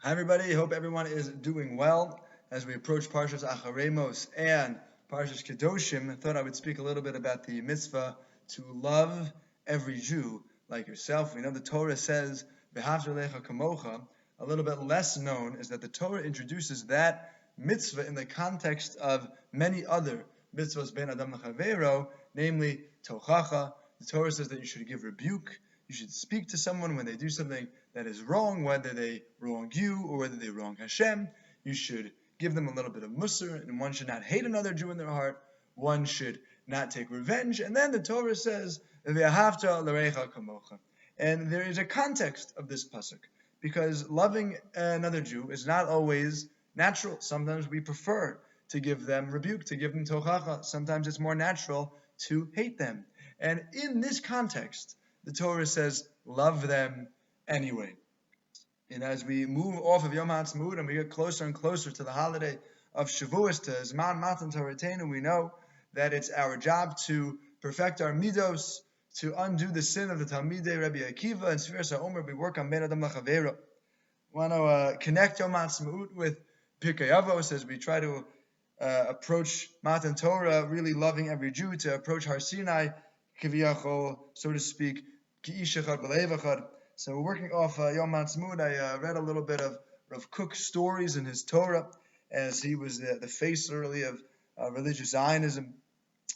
Hi everybody, hope everyone is doing well. As we approach Parshas Acharei and Parshas Kedoshim, I thought I would speak a little bit about the mitzvah to love every Jew like yourself. We know the Torah says, "V'havta lecha kamocha." A little bit less known is that the Torah introduces that mitzvah in the context of many other mitzvahs ben adam l'chavero, namely tochacha. The Torah says that you should give rebuke, you should speak to someone when they do something that is wrong, whether they wrong you or whether they wrong Hashem. You should give them a little bit of musr, and one should not hate another Jew in their heart. One should not take revenge. And then the Torah says, "V'ahavta l'recha kamocha." And there is a context of this pasuk, because loving another Jew is not always natural. Sometimes we prefer to give them rebuke, to give them tochacha. Sometimes it's more natural to hate them. And in this context, the Torah says, love them anyway. And as we move off of Yom HaAtzmaut and we get closer and closer to the holiday of Shavuos, to Zman Matan Toratenu, we know that it's our job to perfect our midos, to undo the sin of the Talmidei Rabbi Akiva and Sfiras HaOmer. We work on Ben Adam L'Chavero. We want to connect Yom HaAtzmaut with Pirkei Avos as we try to approach Matan Torah, really loving every Jew, to approach Har Sinai, Kiviyachol, so to speak, Ki'ish Echad B'Lev Echad. So we're working off Yom HaAtzmaut. I read a little bit of Rav Kook's stories in his Torah, as he was the face really of religious Zionism,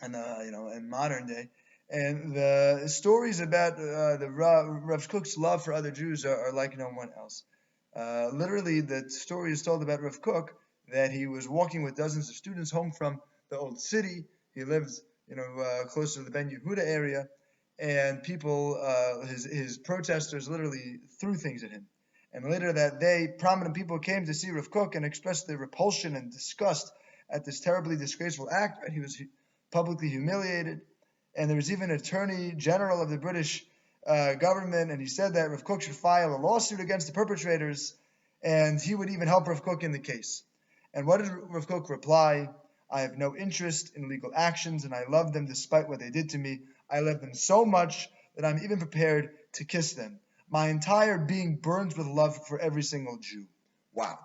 and in modern day. And the stories about the Rav Kook's love for other Jews are like no one else. Literally, the story is told about Rav Kook that he was walking with dozens of students home from the old city. He lived, close to the Ben Yehuda area, and people, his protesters, literally threw things at him. And later that day, prominent people came to see Rav Kook and expressed their repulsion and disgust at this terribly disgraceful act. Right? He was publicly humiliated, and there was even an attorney general of the British government, and he said that Rav Kook should file a lawsuit against the perpetrators, and he would even help Rav Kook in the case. And what did Rav Kook reply? I have no interest in legal actions, and I love them despite what they did to me. I love them so much that I'm even prepared to kiss them. My entire being burns with love for every single Jew. Wow.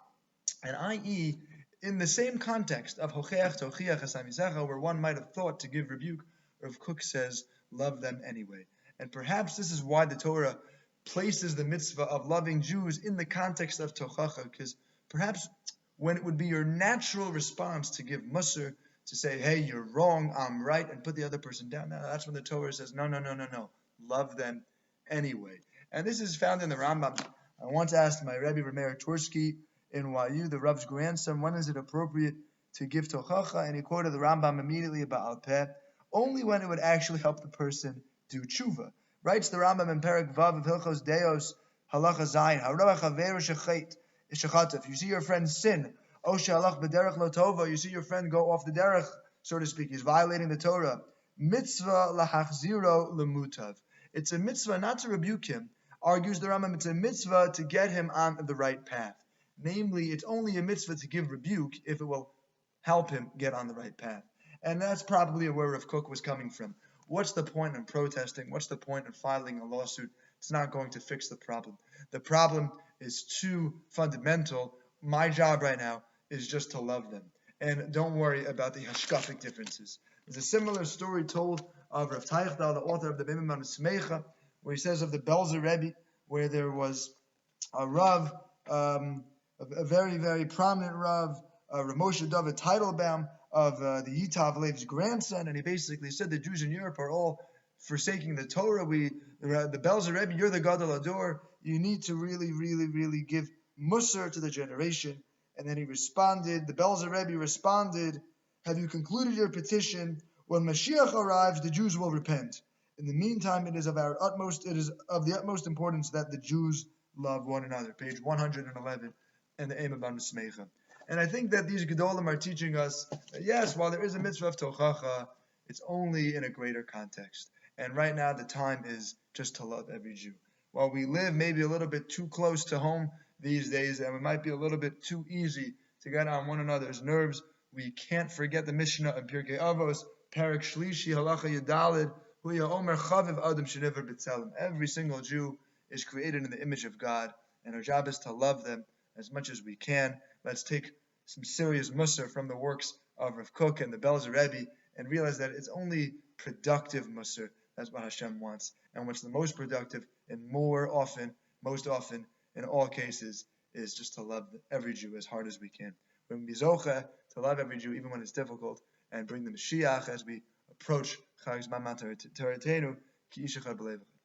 And i.e., in the same context of Hocheach Tochiach Hasamizecha, where one might have thought to give rebuke, Rav Kook says, love them anyway. And perhaps this is why the Torah places the mitzvah of loving Jews in the context of Tochacha, because perhaps when it would be your natural response to give musr, to say, hey, you're wrong, I'm right, and put the other person down. Now, that's when the Torah says, no, love them anyway. And this is found in the Rambam. I want to ask my Rebbe Rameir Tursky in YU, the Rav's grandson, when is it appropriate to give tochacha? And he quoted the Rambam immediately about al peh, only when it would actually help the person do tshuva. Writes the Rambam in Perek Vav of Hilchos Deos, Halacha Zayin, Haroach Haveru Shechat. If you see your friend sin, O Shalach B'derech Lo Tova, you see your friend go off the derech, so to speak, he's violating the Torah. Mitzvah lahachziro lemutav. It's a mitzvah not to rebuke him. Argues the Rambam, it's a mitzvah to get him on the right path. Namely, it's only a mitzvah to give rebuke if it will help him get on the right path. And that's probably where Rav Kook was coming from. What's the point in protesting? What's the point in filing a lawsuit? It's not going to fix the problem. The problem is too fundamental. My job right now is just to love them. And don't worry about the hashkafic differences. There's a similar story told of Rav Teichdal, the author of the Beit Medrash, where he says of the Belzer Rebbe, where there was a Rav, a very, very prominent Rav, Rav Moshe David Teitelbaum, of the Yitav Lev's grandson, and he basically said the Jews in Europe are all forsaking the Torah. The Belzer Rebbe, you're the Gadol Ador. You need to really, really, really give musar to the generation. And then he responded, the Belzer Rebbe responded, have you concluded your petition? When Mashiach arrives, the Jews will repent. In the meantime, it is of the utmost importance that the Jews love one another. Page 111 in the Eimah B'Smeicha. And I think that these Gedolim are teaching us that yes, while there is a mitzvah of tochacha, it's only in a greater context. And right now the time is just to love every Jew. While we live maybe a little bit too close to home these days, and it might be a little bit too easy to get on one another's nerves, we can't forget the Mishnah in Pirkei Avos, Perek Shlishi, Halacha Yudalid, Huya Omer Chaviv Adam Sheniver B'Tzelem. Every single Jew is created in the image of God, and our job is to love them as much as we can. Let's take some serious musar from the works of Rav Kook and the Belzer Rebbe and realize that it's only productive musar. That's what Hashem wants. And what's the most productive and most often, in all cases, is just to love every Jew as hard as we can. When we zocha to love every Jew, even when it's difficult, and bring the Mashiach as we approach Chag Zman Matan Toratenu, ki ishachar b'levacha.